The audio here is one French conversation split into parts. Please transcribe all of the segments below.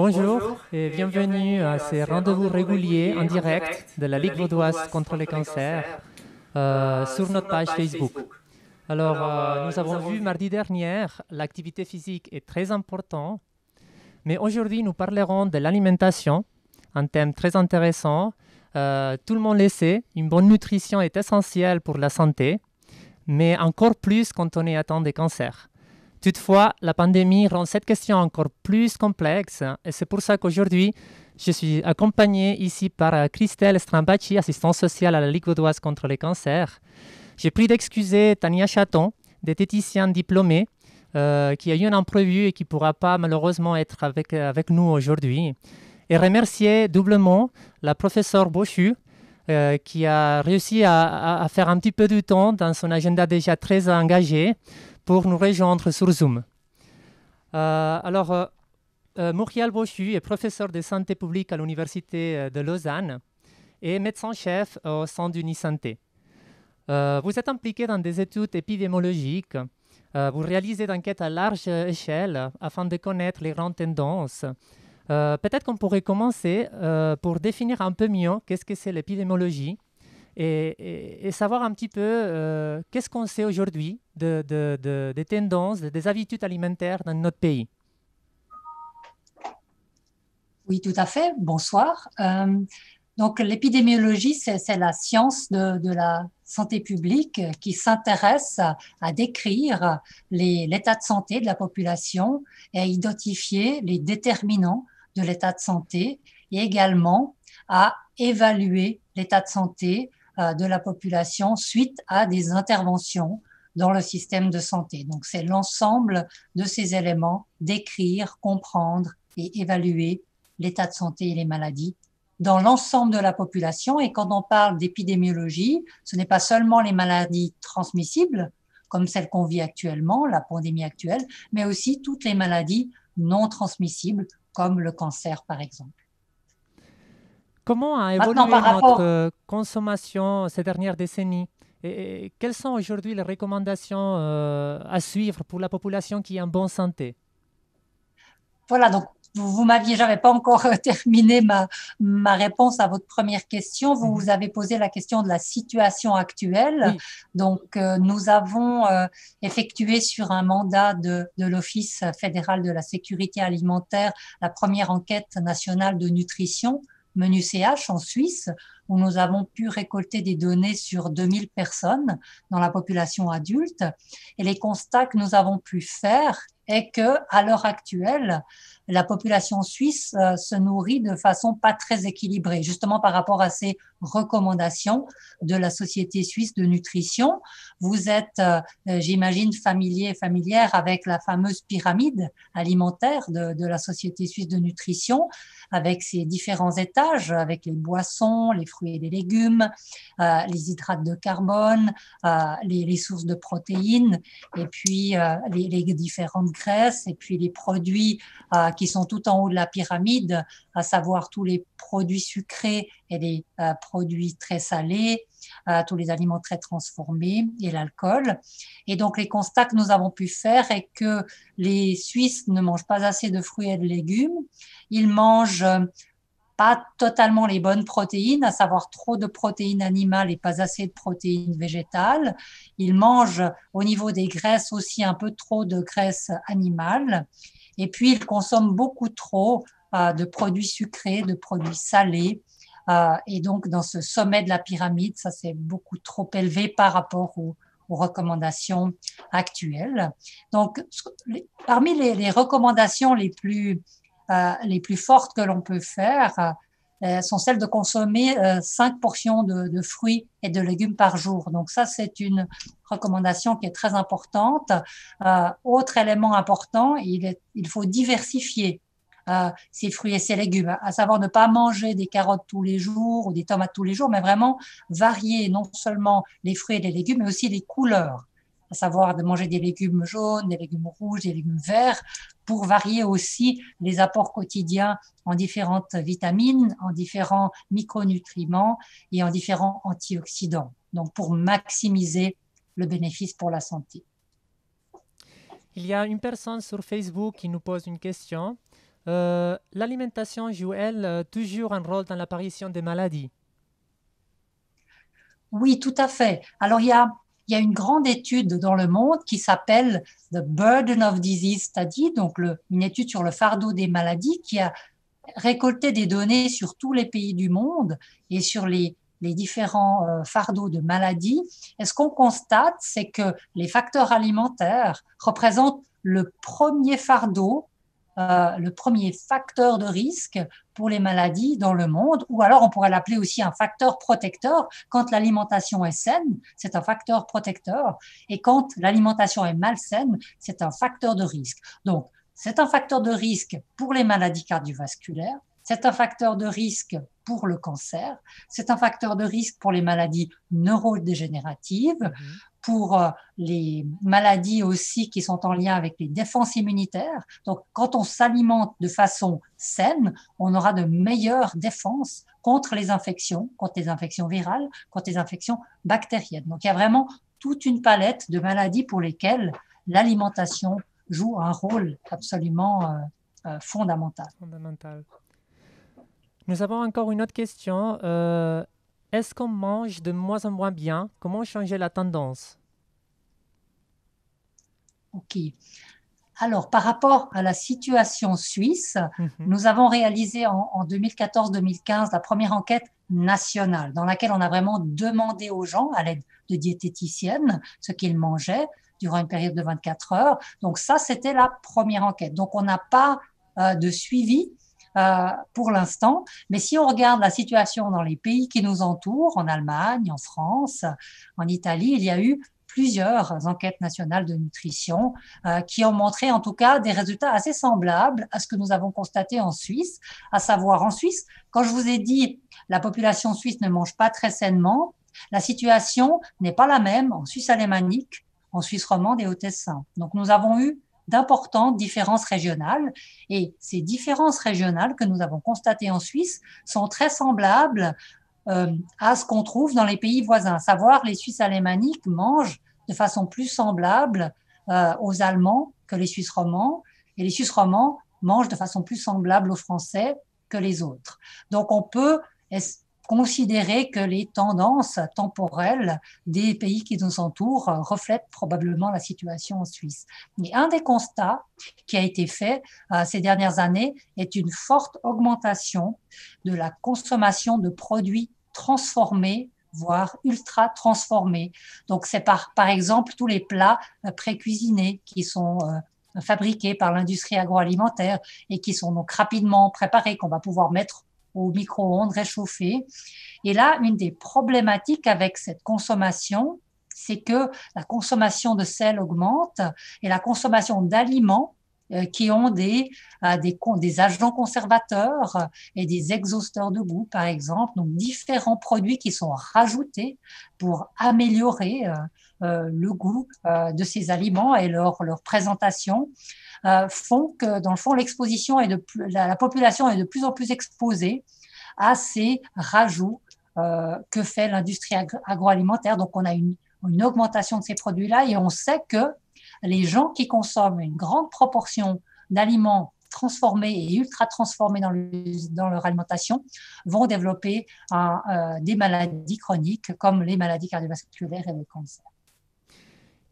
Bonjour et bienvenue à ces rendez-vous réguliers en direct de la Ligue vaudoise contre le cancer sur notre page Facebook. Alors, nous avons vu mardi dernier, l'activité physique est très importante, mais aujourd'hui nous parlerons de l'alimentation, un thème très intéressant. Tout le monde le sait, une bonne nutrition est essentielle pour la santé, mais encore plus quand on est atteint de cancer. Toutefois, la pandémie rend cette question encore plus complexe et c'est pour ça qu'aujourd'hui, je suis accompagné ici par Christelle Strambacci, assistante sociale à la Ligue vaudoise contre le cancer. J'ai pris d'excuser Tania Chaton, diététicienne diplômée, qui a eu un imprévu et qui ne pourra pas malheureusement être avec nous aujourd'hui. Et remercier doublement la professeure Bochu, qui a réussi à faire un petit peu de temps dans son agenda déjà très engagé pour nous rejoindre sur Zoom. Muriel Bochu est professeur de santé publique à l'Université de Lausanne et médecin-chef au sein d'Unisanté. Vous êtes impliqué dans des études épidémiologiques. Vous réalisez des enquêtes à large échelle afin de connaître les grandes tendances. Peut-être qu'on pourrait commencer pour définir un peu mieux qu'est-ce que c'est l'épidémiologie et savoir un petit peu qu'est-ce qu'on sait aujourd'hui des tendances, des habitudes alimentaires dans notre pays. Oui, tout à fait. Bonsoir. Donc, l'épidémiologie, c'est la science de la santé publique qui s'intéresse à décrire l'état de santé de la population et à identifier les déterminants de l'état de santé et également à évaluer l'état de santé de la population suite à des interventions dans le système de santé. Donc, c'est l'ensemble de ces éléments, décrire, comprendre et évaluer l'état de santé et les maladies dans l'ensemble de la population. Et quand on parle d'épidémiologie, ce n'est pas seulement les maladies transmissibles, comme celles qu'on vit actuellement, la pandémie actuelle, mais aussi toutes les maladies non transmissibles, comme le cancer, par exemple. Comment a évolué notre consommation ces dernières décennies et quelles sont aujourd'hui les recommandations à suivre pour la population qui est en bonne santé? Voilà, donc vous m'aviez, j'avais pas encore terminé ma réponse à votre première question. Vous avez posé la question de la situation actuelle. Oui. Donc, nous avons effectué sur un mandat de l'Office fédéral de la sécurité alimentaire la première enquête nationale de nutrition, Menu CH en Suisse, où nous avons pu récolter des données sur 2000 personnes dans la population adulte. Et les constats que nous avons pu faire est que, à l'heure actuelle, la population suisse se nourrit de façon pas très équilibrée, justement par rapport à ces recommandations de la Société suisse de nutrition. Vous êtes, j'imagine, familière avec la fameuse pyramide alimentaire de la Société suisse de nutrition, avec ses différents étages, avec les boissons, les fruits et les légumes, les hydrates de carbone, les sources de protéines, et puis les différentes graisses, et puis les produits qui sont tout en haut de la pyramide, à savoir tous les produits sucrés et les produits très salés, tous les aliments très transformés et l'alcool. Et donc, les constats que nous avons pu faire est que les Suisses ne mangent pas assez de fruits et de légumes. Ils mangent pas totalement les bonnes protéines, à savoir trop de protéines animales et pas assez de protéines végétales. Ils mangent au niveau des graisses aussi un peu trop de graisses animales. Et puis, ils consomment beaucoup trop de produits sucrés, de produits salés. Et donc, dans ce sommet de la pyramide, ça c'est beaucoup trop élevé par rapport aux recommandations actuelles. Donc, parmi les recommandations les plus fortes que l'on peut faire sont celles de consommer 5 portions de fruits et de légumes par jour. Donc ça, c'est une recommandation qui est très importante. Autre élément important, il faut diversifier ces fruits et ces légumes, à savoir ne pas manger des carottes tous les jours ou des tomates tous les jours, mais vraiment varier non seulement les fruits et les légumes, mais aussi les couleurs, à savoir de manger des légumes jaunes, des légumes rouges, des légumes verts, pour varier aussi les apports quotidiens en différentes vitamines, en différents micronutriments et en différents antioxydants. Donc, pour maximiser le bénéfice pour la santé. Il y a une personne sur Facebook qui nous pose une question. L'alimentation joue, elle, toujours un rôle dans l'apparition des maladies. Oui, tout à fait. Alors, il y a une grande étude dans le monde qui s'appelle The Burden of Disease Study, donc une étude sur le fardeau des maladies qui a récolté des données sur tous les pays du monde et sur les différents fardeaux de maladies. Et ce qu'on constate, c'est que les facteurs alimentaires représentent le premier fardeau, le premier facteur de risque pour les maladies dans le monde, ou alors on pourrait l'appeler aussi un facteur protecteur. Quand l'alimentation est saine, c'est un facteur protecteur, et quand l'alimentation est malsaine, c'est un facteur de risque. Donc, c'est un facteur de risque pour les maladies cardiovasculaires, c'est un facteur de risque pour le cancer, c'est un facteur de risque pour les maladies neurodégénératives, pour les maladies aussi qui sont en lien avec les défenses immunitaires. Donc, quand on s'alimente de façon saine, on aura de meilleures défenses contre les infections virales, contre les infections bactériennes. Donc, il y a vraiment toute une palette de maladies pour lesquelles l'alimentation joue un rôle absolument fondamental. Nous avons encore une autre question. Est-ce qu'on mange de moins en moins bien? Comment changer la tendance? Ok. Alors, par rapport à la situation suisse, nous avons réalisé en 2014-2015 la première enquête nationale dans laquelle on a vraiment demandé aux gens, à l'aide de diététiciennes, ce qu'ils mangeaient durant une période de 24 heures. Donc ça, c'était la première enquête. Donc, on n'a pas de suivi pour l'instant. Mais si on regarde la situation dans les pays qui nous entourent, en Allemagne, en France, en Italie, il y a eu plusieurs enquêtes nationales de nutrition qui ont montré en tout cas des résultats assez semblables à ce que nous avons constaté en Suisse, à savoir en Suisse, quand je vous ai dit la population suisse ne mange pas très sainement, la situation n'est pas la même en Suisse alémanique, en Suisse romande et au Tessin. Donc nous avons eu d'importantes différences régionales et ces différences régionales que nous avons constatées en Suisse sont très semblables à ce qu'on trouve dans les pays voisins, à savoir les Suisses alémaniques mangent de façon plus semblable aux Allemands que les Suisses romands, et les Suisses romands mangent de façon plus semblable aux Français que les autres. Donc on peut considérer que les tendances temporelles des pays qui nous entourent reflètent probablement la situation en Suisse. Mais un des constats qui a été fait ces dernières années est une forte augmentation de la consommation de produits transformés, voire ultra transformés. Donc, c'est par exemple tous les plats pré-cuisinés qui sont fabriqués par l'industrie agroalimentaire et qui sont donc rapidement préparés, qu'on va pouvoir mettre au micro-ondes réchauffé. Et là, une des problématiques avec cette consommation, c'est que la consommation de sel augmente et la consommation d'aliments qui ont des agents conservateurs et des exhausteurs de goût, par exemple, donc différents produits qui sont rajoutés pour améliorer le goût de ces aliments et leur présentation, font que, dans le fond, la population est de plus en plus exposée à ces rajouts que fait l'industrie agroalimentaire. Donc, on a une augmentation de ces produits-là et on sait que les gens qui consomment une grande proportion d'aliments transformés et ultra transformés dans leur alimentation vont développer des maladies chroniques comme les maladies cardiovasculaires et le cancer.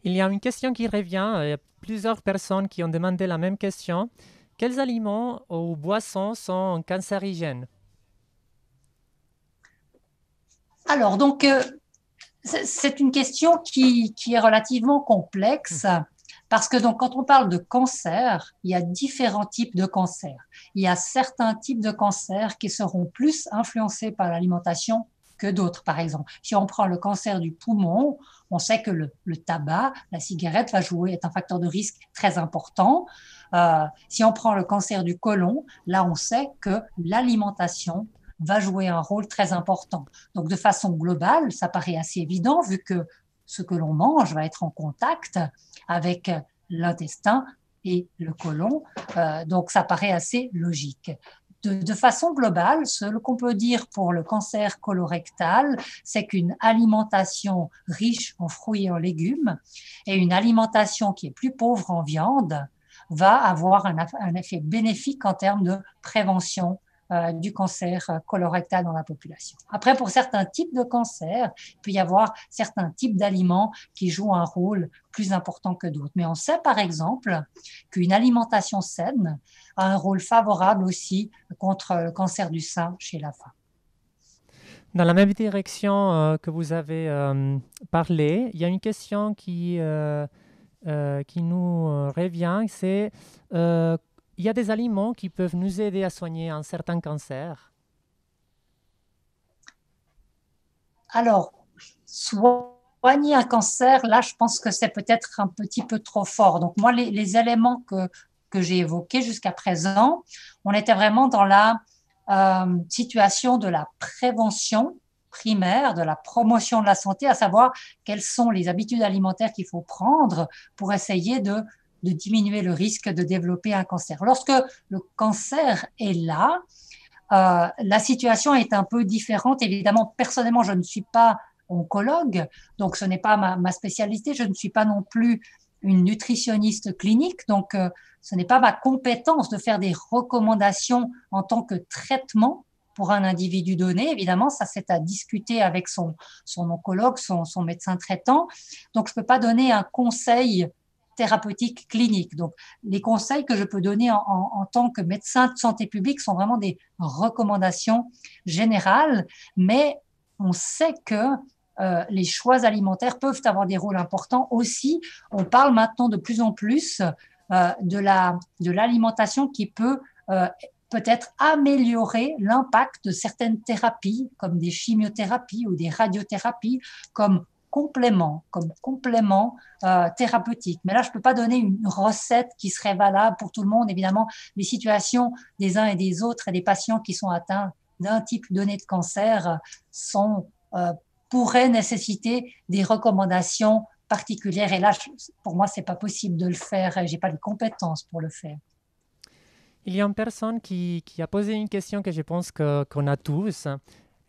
Il y a une question qui revient. Il y a plusieurs personnes qui ont demandé la même question. Quels aliments ou boissons sont cancérigènes? Alors, donc, c'est une question qui est relativement complexe parce que donc, quand on parle de cancer, il y a différents types de cancers. Il y a certains types de cancers qui seront plus influencés par l'alimentation que d'autres. Par exemple, si on prend le cancer du poumon, on sait que le tabac, la cigarette est un facteur de risque très important. Si on prend le cancer du côlon, là, on sait que l'alimentation va jouer un rôle très important. Donc, de façon globale, ça paraît assez évident vu que ce que l'on mange va être en contact avec l'intestin et le côlon. Donc, ça paraît assez logique. De façon globale, ce qu'on peut dire pour le cancer colorectal, c'est qu'une alimentation riche en fruits et en légumes et une alimentation qui est plus pauvre en viande va avoir un effet bénéfique en termes de prévention du cancer colorectal dans la population. Après, pour certains types de cancers, il peut y avoir certains types d'aliments qui jouent un rôle plus important que d'autres. Mais on sait par exemple qu'une alimentation saine a un rôle favorable aussi contre le cancer du sein chez la femme. Dans la même direction que vous avez parlé, il y a une question qui nous revient, c'est il y a des aliments qui peuvent nous aider à soigner un certain cancer. Alors, soigner un cancer, là, je pense que c'est peut-être un petit peu trop fort. Donc, moi, les éléments que j'ai évoqués jusqu'à présent, on était vraiment dans la situation de la prévention primaire, de la promotion de la santé, à savoir quelles sont les habitudes alimentaires qu'il faut prendre pour essayer de diminuer le risque de développer un cancer. Lorsque le cancer est là, la situation est un peu différente. Évidemment, personnellement, je ne suis pas oncologue, donc ce n'est pas ma spécialité. Je ne suis pas non plus une nutritionniste clinique, donc ce n'est pas ma compétence de faire des recommandations en tant que traitement pour un individu donné. Évidemment, ça c'est à discuter avec son oncologue, son médecin traitant. Donc, je ne peux pas donner un conseil thérapeutique clinique. Donc, les conseils que je peux donner en tant que médecin de santé publique sont vraiment des recommandations générales, mais on sait que les choix alimentaires peuvent avoir des rôles importants aussi. On parle maintenant de plus en plus de l'alimentation qui peut peut-être améliorer l'impact de certaines thérapies, comme des chimiothérapies ou des radiothérapies, comme complément thérapeutique. Mais là, je ne peux pas donner une recette qui serait valable pour tout le monde. Évidemment, les situations des uns et des autres et des patients qui sont atteints d'un type donné de cancer pourraient nécessiter des recommandations particulières. Et là, pour moi, ce n'est pas possible de le faire. Je n'ai pas les compétences pour le faire. Il y a une personne qui a posé une question que je pense qu'on a tous.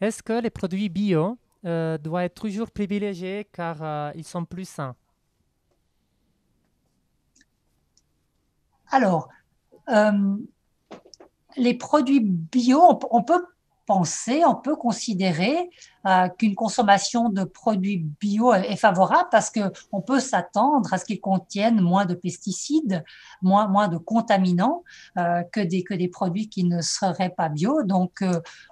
Est-ce que les produits bio doivent être toujours privilégiés car ils sont plus sains? Alors, les produits bio, on peut considérer qu'une consommation de produits bio est favorable parce qu'on peut s'attendre à ce qu'ils contiennent moins de pesticides, moins de contaminants que des produits qui ne seraient pas bio. Donc,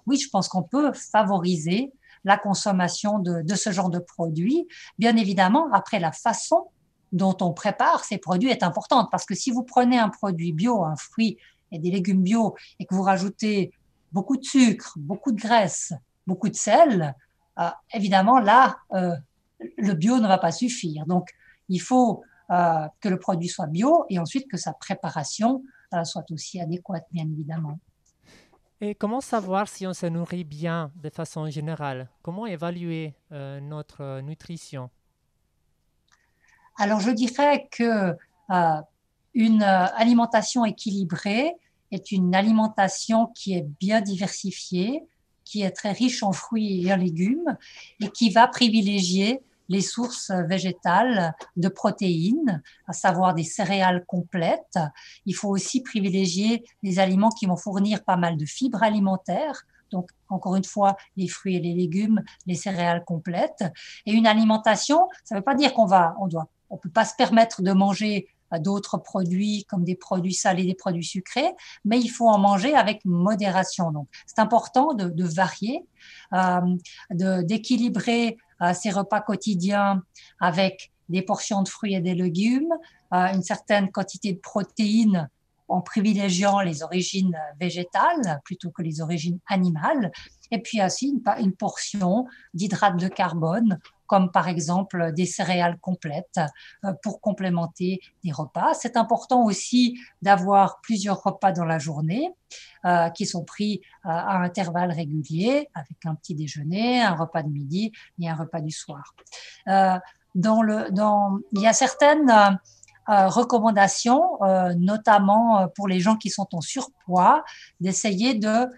oui, je pense qu'on peut favoriser la consommation de ce genre de produits. Bien évidemment, après, la façon dont on prépare ces produits est importante parce que si vous prenez un produit bio, un fruit et des légumes bio et que vous rajoutez beaucoup de sucre, beaucoup de graisse, beaucoup de sel, évidemment, là, le bio ne va pas suffire. Donc, il faut que le produit soit bio et ensuite que sa préparation soit aussi adéquate, bien évidemment. Et comment savoir si on se nourrit bien de façon générale? Comment évaluer notre nutrition? Alors, je dirais que une alimentation équilibrée est une alimentation qui est bien diversifiée, qui est très riche en fruits et en légumes et qui va privilégier les sources végétales de protéines, à savoir des céréales complètes. Il faut aussi privilégier des aliments qui vont fournir pas mal de fibres alimentaires. Donc, encore une fois, les fruits et les légumes, les céréales complètes. Et une alimentation, ça ne veut pas dire on peut pas se permettre de manger d'autres produits comme des produits salés, des produits sucrés, mais il faut en manger avec modération. Donc, c'est important de varier, d'équilibrer ses repas quotidiens avec des portions de fruits et des légumes, une certaine quantité de protéines en privilégiant les origines végétales plutôt que les origines animales, et puis aussi une portion d'hydrates de carbone, comme par exemple des céréales complètes pour complémenter des repas. C'est important aussi d'avoir plusieurs repas dans la journée qui sont pris à intervalles réguliers, avec un petit déjeuner, un repas de midi et un repas du soir. Il y a certaines recommandations, notamment pour les gens qui sont en surpoids, d'essayer de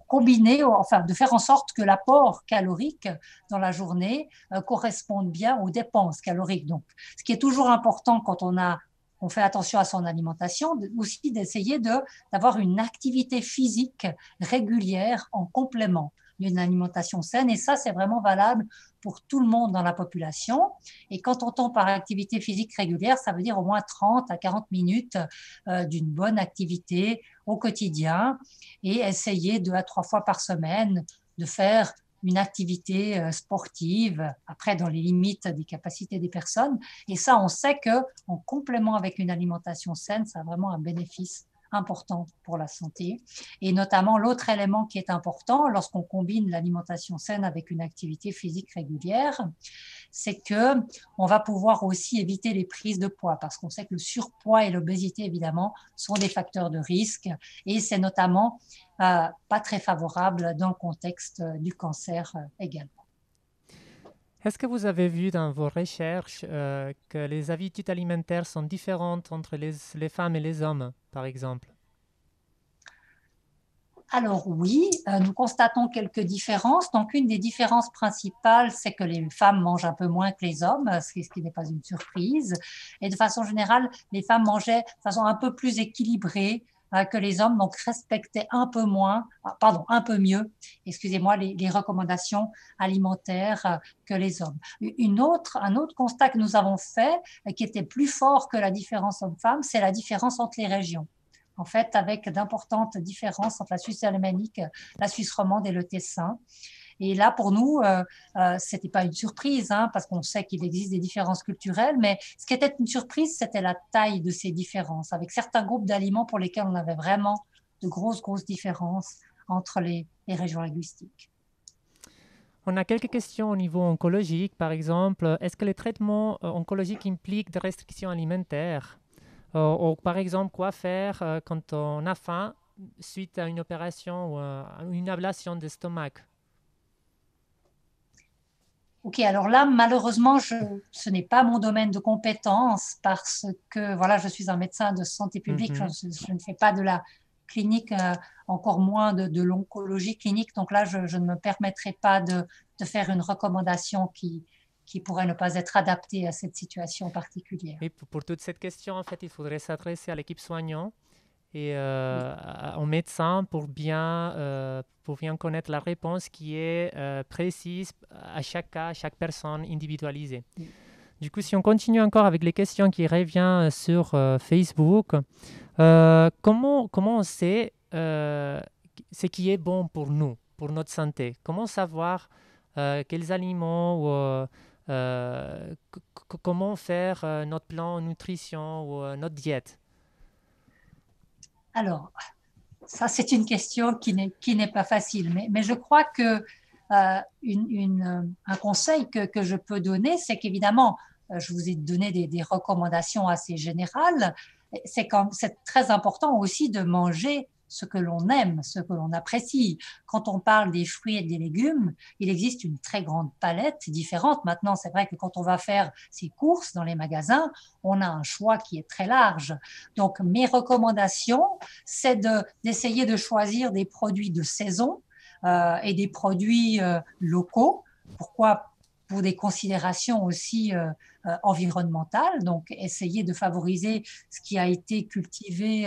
combiner, enfin de faire en sorte que l'apport calorique dans la journée corresponde bien aux dépenses caloriques. Donc, ce qui est toujours important quand on a on fait attention à son alimentation, aussi d'essayer d'avoir une activité physique régulière en complément d'une alimentation saine. Et ça, c'est vraiment valable pour tout le monde dans la population. Et quand on entend par activité physique régulière, ça veut dire au moins 30 à 40 minutes d'une bonne activité au quotidien et essayer 2 à 3 fois par semaine de faire une activité sportive, après dans les limites des capacités des personnes. Et ça, on sait qu'en complément avec une alimentation saine, ça a vraiment un bénéfice important pour la santé. Et notamment, l'autre élément qui est important lorsqu'on combine l'alimentation saine avec une activité physique régulière, c'est qu'on va pouvoir aussi éviter les prises de poids parce qu'on sait que le surpoids et l'obésité, évidemment, sont des facteurs de risque et c'est notamment pas très favorable dans le contexte du cancer également. Est-ce que vous avez vu dans vos recherches que les habitudes alimentaires sont différentes entre les femmes et les hommes, par exemple? Alors oui, nous constatons quelques différences. Donc une des différences principales, c'est que les femmes mangent un peu moins que les hommes, ce qui n'est pas une surprise. Et de façon générale, les femmes mangeaient de façon un peu plus équilibrée que les hommes, donc respectaient un peu un peu mieux, excusez-moi, les recommandations alimentaires que les hommes. Un autre constat que nous avons fait, qui était plus fort que la différence homme-femme, c'est la différence entre les régions. En fait, avec d'importantes différences entre la Suisse alémanique, la Suisse romande et le Tessin. Et là, pour nous, ce n'était pas une surprise, parce qu'on sait qu'il existe des différences culturelles, mais ce qui était une surprise, c'était la taille de ces différences, avec certains groupes d'aliments pour lesquels on avait vraiment de grosses différences entre les régions linguistiques. On a quelques questions au niveau oncologique, par exemple. Est-ce que les traitements oncologiques impliquent des restrictions alimentaires? Ou par exemple, quoi faire quand on a faim suite à une opération ou une ablation d'estomac? Ok, alors là, malheureusement, ce n'est pas mon domaine de compétence parce que voilà, je suis un médecin de santé publique, je ne fais pas de la clinique, encore moins de l'oncologie clinique. Donc là, je ne me permettrai pas de faire une recommandation qui pourrait ne pas être adaptée à cette situation particulière. Et pour toute cette question, en fait, il faudrait s'adresser à l'équipe soignante et au médecin pour bien connaître la réponse qui est précise à chaque cas, à chaque personne individualisée. Du coup, si on continue encore avec les questions qui reviennent sur Facebook, comment on sait ce qui est bon pour nous, pour notre santé? Comment savoir quels aliments ou comment faire notre plan nutrition ou notre diète? Alors, ça, c'est une question qui n'est pas facile, mais je crois que un conseil que je peux donner, c'est qu'évidemment, je vous ai donné des recommandations assez générales. C'est très important aussi de manger ce que l'on aime, ce que l'on apprécie. Quand on parle des fruits et des légumes, il existe une très grande palette différente. Maintenant, c'est vrai que quand on va faire ses courses dans les magasins, on a un choix qui est très large. Donc, mes recommandations, c'est d'essayer de choisir des produits de saison et des produits locaux. Pourquoi? Pour des considérations aussi environnementales, donc essayer de favoriser ce qui a été cultivé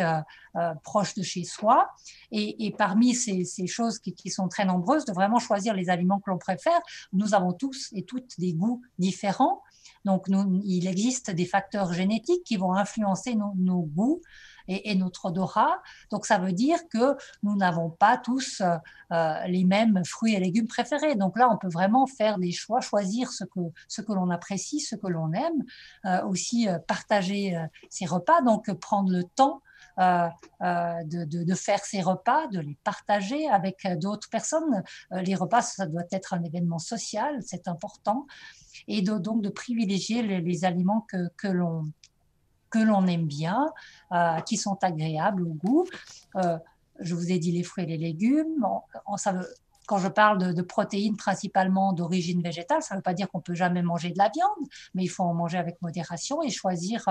proche de chez soi. Et parmi ces choses qui sont très nombreuses, de vraiment choisir les aliments que l'on préfère. Nous avons tous et toutes des goûts différents. Donc, il existe des facteurs génétiques qui vont influencer nos goûts et notre odorat. Donc, ça veut dire que nous n'avons pas tous les mêmes fruits et légumes préférés. Donc là, on peut vraiment faire des choix, choisir ce que l'on apprécie, ce que l'on aime, aussi partager ses repas, donc prendre le temps de faire ces repas, de les partager avec d'autres personnes. Les repas, ça doit être un événement social, c'est important. Et donc de privilégier les aliments que l'on aime bien, qui sont agréables au goût. Je vous ai dit les fruits et les légumes. Quand je parle de protéines principalement d'origine végétale, ça ne veut pas dire qu'on ne peut jamais manger de la viande, mais il faut en manger avec modération et choisir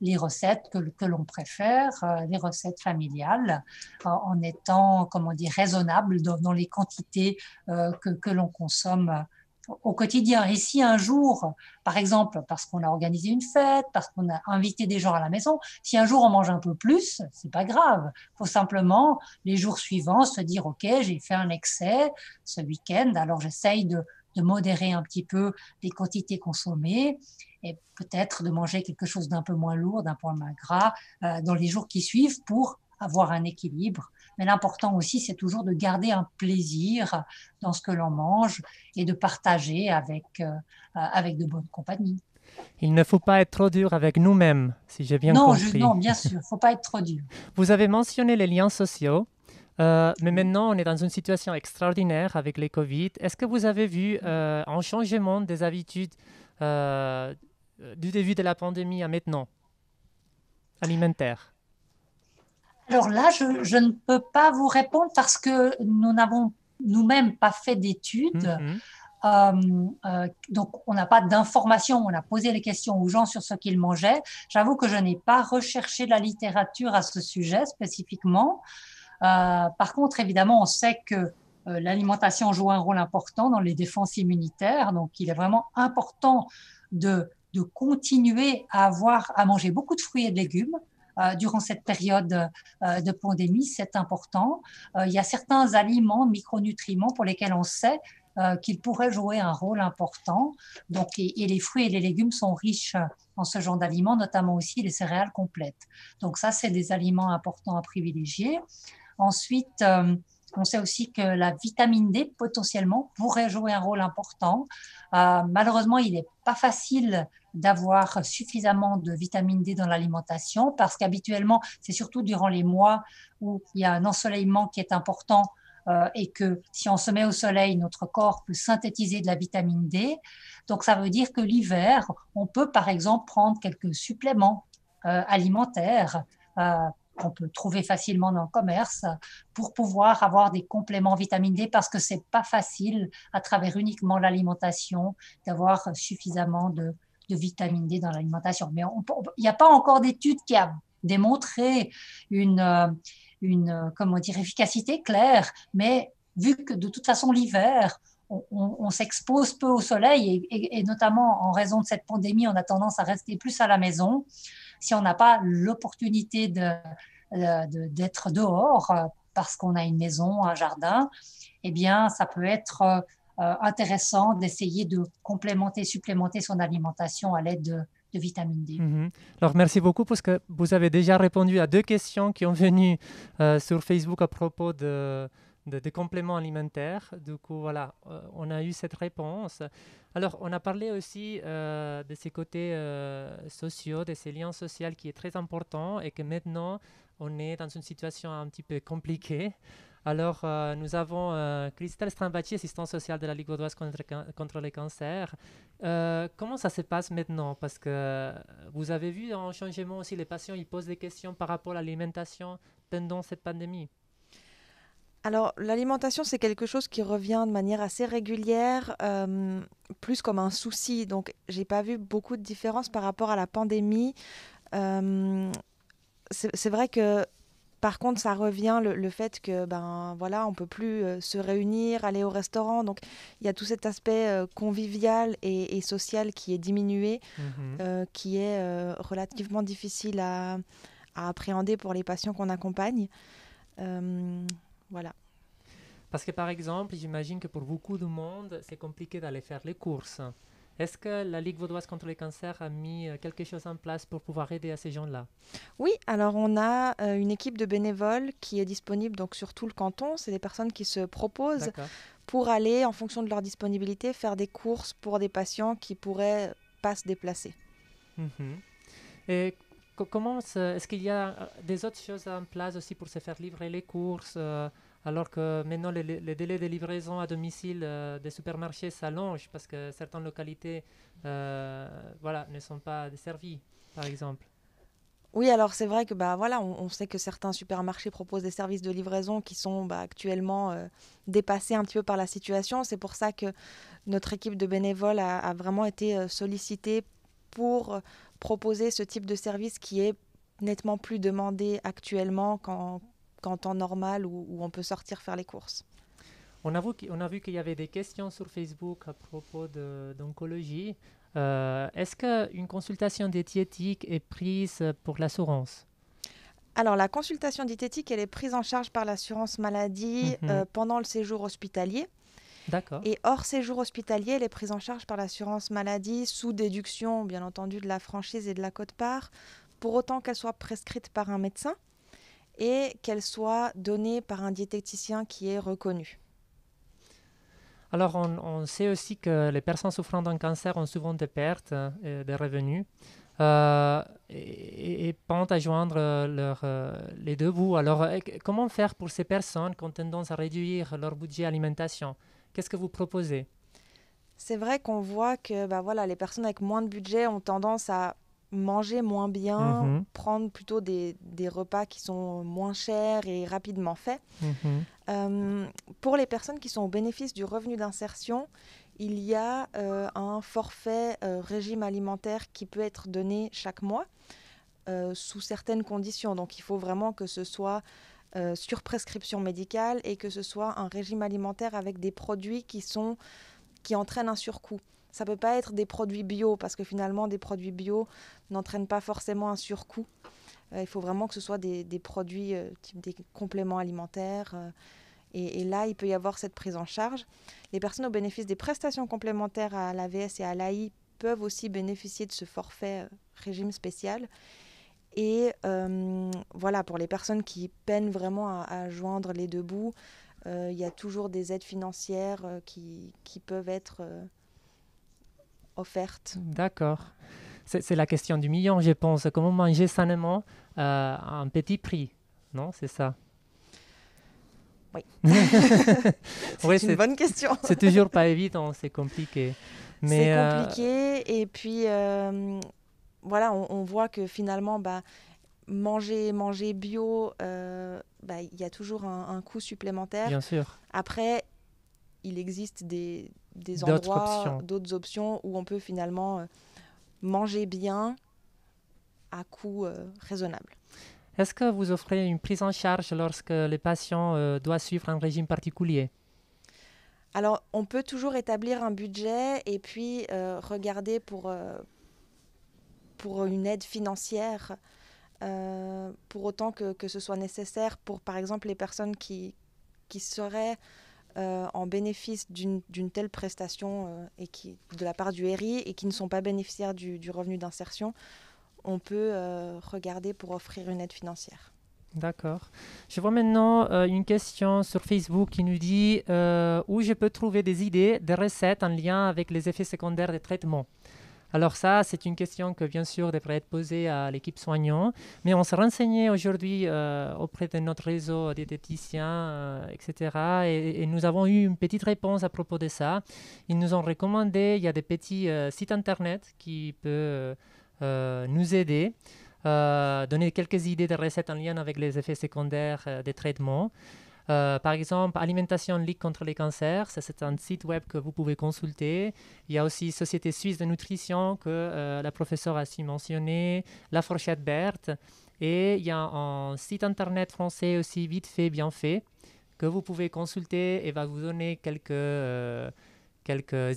les recettes que l'on préfère, les recettes familiales, en étant, raisonnable dans les quantités que l'on consomme au quotidien. Et si un jour, par exemple, parce qu'on a organisé une fête, parce qu'on a invité des gens à la maison, si un jour on mange un peu plus, c'est pas grave. Il faut simplement, les jours suivants, se dire, OK, j'ai fait un excès ce week-end, alors j'essaye de modérer un petit peu les quantités consommées et peut-être de manger quelque chose d'un peu moins lourd, d'un peu moins gras dans les jours qui suivent pour avoir un équilibre. Mais l'important aussi, c'est toujours de garder un plaisir dans ce que l'on mange et de partager avec de bonnes compagnies. Il ne faut pas être trop dur avec nous-mêmes, si j'ai bien Non, compris. non, bien sûr, il ne faut pas être trop dur. Vous avez mentionné les liens sociaux, mais maintenant on est dans une situation extraordinaire avec les Covid. Est-ce que vous avez vu un changement des habitudes euh, du début de la pandémie à maintenant, alimentaire? Alors là, je ne peux pas vous répondre parce que nous n'avons nous-mêmes pas fait d'études. Mhm, Donc, on n'a pas d'informations. On a posé les questions aux gens sur ce qu'ils mangeaient. J'avoue que je n'ai pas recherché de la littérature à ce sujet spécifiquement. Par contre, évidemment, on sait que l'alimentation joue un rôle important dans les défenses immunitaires. Donc, il est vraiment important de continuer à manger beaucoup de fruits et de légumes. Durant cette période de pandémie, c'est important. Il y a certains aliments, micronutriments, pour lesquels on sait qu'ils pourraient jouer un rôle important. Donc, et les fruits et les légumes sont riches en ce genre d'aliments, notamment aussi les céréales complètes. Donc ça, c'est des aliments importants à privilégier. Ensuite, on sait aussi que la vitamine D, potentiellement, pourrait jouer un rôle important. Malheureusement, il n'est pas facile d'avoir suffisamment de vitamine D dans l'alimentation parce qu'habituellement, c'est surtout durant les mois où il y a un ensoleillement qui est important et que si on se met au soleil, notre corps peut synthétiser de la vitamine D. Donc, ça veut dire que l'hiver, on peut par exemple prendre quelques suppléments alimentaires qu'on peut trouver facilement dans le commerce pour pouvoir avoir des compléments vitamine D parce que c'est pas facile à travers uniquement l'alimentation d'avoir suffisamment de vitamine D dans l'alimentation. Mais il n'y a pas encore d'étude qui a démontré une comment dire, efficacité claire, mais vu que de toute façon l'hiver, on s'expose peu au soleil et notamment en raison de cette pandémie, on a tendance à rester plus à la maison. Si on n'a pas l'opportunité d'être dehors parce qu'on a une maison, un jardin, eh bien, ça peut être intéressant d'essayer de complémenter, supplémenter son alimentation à l'aide de vitamine D. mhm. Alors merci beaucoup parce que vous avez déjà répondu à deux questions qui ont venu sur Facebook à propos des compléments alimentaires. Du coup, voilà, on a eu cette réponse. Alors, on a parlé aussi de ces côtés sociaux, de ces liens sociaux qui est très important et que maintenant, on est dans une situation un petit peu compliquée. Alors, nous avons Christelle Strambacci, assistante sociale de la Ligue vaudoise contre les cancers. Comment ça se passe maintenant? Parce que vous avez vu un changement aussi, les patients ils posent des questions par rapport à l'alimentation pendant cette pandémie. Alors, l'alimentation, c'est quelque chose qui revient de manière assez régulière, plus comme un souci. Donc, j'ai pas vu beaucoup de différence par rapport à la pandémie. Euh, c'est vrai que, par contre, ça revient le fait que, ben voilà, on peut plus se réunir, aller au restaurant. Donc, il y a tout cet aspect convivial et social qui est diminué, Mhm. qui est relativement difficile à appréhender pour les patients qu'on accompagne. Euh, voilà. Parce que par exemple, j'imagine que pour beaucoup de monde, c'est compliqué d'aller faire les courses. Est-ce que la Ligue vaudoise contre les cancers a mis quelque chose en place pour pouvoir aider à ces gens-là? Oui, alors on a une équipe de bénévoles qui est disponible donc sur tout le canton. C'est des personnes qui se proposent D'accord. pour aller, en fonction de leur disponibilité, faire des courses pour des patients qui pourraient pas se déplacer. Mhm. Et est-ce qu'il y a des autres choses en place aussi pour se faire livrer les courses, alors que maintenant les délais de livraison à domicile des supermarchés s'allongent parce que certaines localités voilà, ne sont pas desservies, par exemple. Oui, alors c'est vrai que bah voilà, on sait que certains supermarchés proposent des services de livraison qui sont actuellement dépassés un petit peu par la situation. C'est pour ça que notre équipe de bénévoles a vraiment été sollicitée pour proposer ce type de service qui est nettement plus demandé actuellement qu'en temps normal où on peut sortir faire les courses. On a vu qu'il y avait des questions sur Facebook à propos d'oncologie. Est-ce qu'une consultation diététique est prise pour l'assurance? Alors, la consultation diététique, elle est prise en charge par l'assurance maladie pendant le séjour hospitalier. D'accord. Et hors séjour hospitalier, elle est prise en charge par l'assurance maladie sous déduction, bien entendu, de la franchise et de la quote-part, pour autant qu'elle soit prescrite par un médecin et qu'elle soit donnée par un diététicien qui est reconnu. Alors, on sait aussi que les personnes souffrant d'un cancer ont souvent des pertes de revenus et pensent à joindre les deux bouts. Alors, comment faire pour ces personnes qui ont tendance à réduire leur budget alimentation? Qu'est-ce que vous proposez? C'est vrai qu'on voit que les personnes avec moins de budget ont tendance à manger moins bien, prendre plutôt des repas qui sont moins chers et rapidement faits. Pour les personnes qui sont au bénéfice du revenu d'insertion, il y a un forfait régime alimentaire qui peut être donné chaque mois sous certaines conditions. Donc il faut vraiment que ce soit sur prescription médicale et que ce soit un régime alimentaire avec des produits qui entraînent un surcoût. Ça ne peut pas être des produits bio parce que finalement des produits bio n'entraînent pas forcément un surcoût. Il faut vraiment que ce soit des produits type des compléments alimentaires. Et là, il peut y avoir cette prise en charge. Les personnes au bénéfice des prestations complémentaires à l'AVS et à l'AI peuvent aussi bénéficier de ce forfait régime spécial. Et pour les personnes qui peinent vraiment à joindre les deux bouts, il y a toujours des aides financières qui peuvent être offertes. D'accord. C'est la question du million, je pense. Comment manger sainement à un petit prix, non? C'est ça? Oui. Oui, c'est une bonne question. C'est toujours pas évident, c'est compliqué. C'est compliqué et puis on voit que finalement manger bio, il y a toujours un coût supplémentaire. Bien sûr. Après, il existe des endroits, d'autres options où on peut finalement manger bien à coût raisonnable. Est-ce que vous offrez une prise en charge lorsque les patients doivent suivre un régime particulier? Alors, on peut toujours établir un budget et puis regarder pour une aide financière, pour autant que ce soit nécessaire pour, par exemple, les personnes qui seraient en bénéfice d'une telle prestation et de la part du RI et qui ne sont pas bénéficiaires du revenu d'insertion. On peut regarder pour offrir une aide financière. D'accord. Je vois maintenant une question sur Facebook qui nous dit où je peux trouver des idées, des recettes en lien avec les effets secondaires des traitements. Alors ça, c'est une question que bien sûr devrait être posée à l'équipe soignante, mais on s'est renseigné aujourd'hui auprès de notre réseau diététiciens, etc. Et nous avons eu une petite réponse à propos de ça. Ils nous ont recommandé, il y a des petits sites internet qui peuvent nous aider, donner quelques idées de recettes en lien avec les effets secondaires des traitements. Par exemple, Alimentation Ligue contre les cancers, c'est un site web que vous pouvez consulter. Il y a aussi Société Suisse de Nutrition que la professeure a su mentionner, La Fourchette Berthe. Et il y a un site internet français aussi, Vite fait, bien fait, que vous pouvez consulter et va vous donner quelques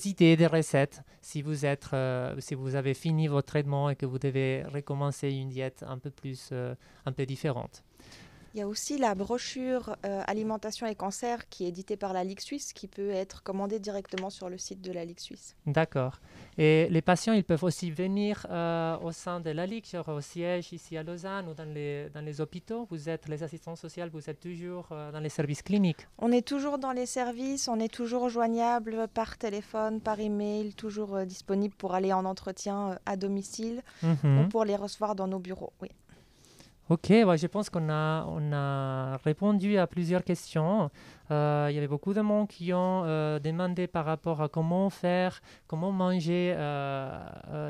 idées de recettes si vous avez fini votre traitement et que vous devez recommencer une diète un peu différente. Il y a aussi la brochure Alimentation et cancer qui est éditée par la Ligue suisse qui peut être commandée directement sur le site de la Ligue suisse. D'accord. Et les patients, ils peuvent aussi venir au sein de la Ligue, genre au siège ici à Lausanne ou dans les hôpitaux. Vous êtes les assistants sociaux, vous êtes toujours dans les services cliniques? On est toujours dans les services, on est toujours joignable par téléphone, par email, toujours disponible pour aller en entretien à domicile ou pour les recevoir dans nos bureaux. Oui. Ok, ouais, je pense qu'on a répondu à plusieurs questions. Il y avait beaucoup de monde qui ont demandé par rapport à comment manger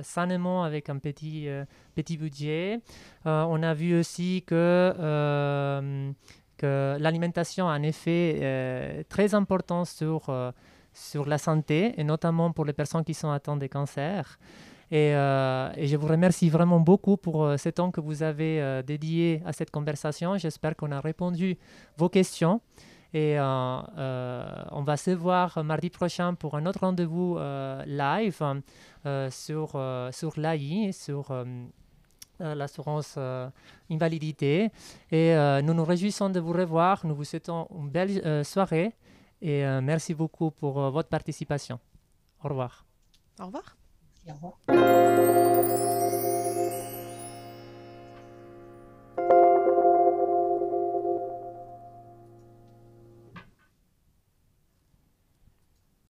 sainement avec un petit budget. On a vu aussi que l'alimentation a un effet très important sur la santé, et notamment pour les personnes qui sont atteintes de cancer. Et je vous remercie vraiment beaucoup pour ce temps que vous avez dédié à cette conversation. J'espère qu'on a répondu à vos questions. Et on va se voir mardi prochain pour un autre rendez-vous live sur l'AI, sur l'assurance invalidité. Et nous nous réjouissons de vous revoir. Nous vous souhaitons une belle soirée et merci beaucoup pour votre participation. Au revoir. Au revoir. Au revoir.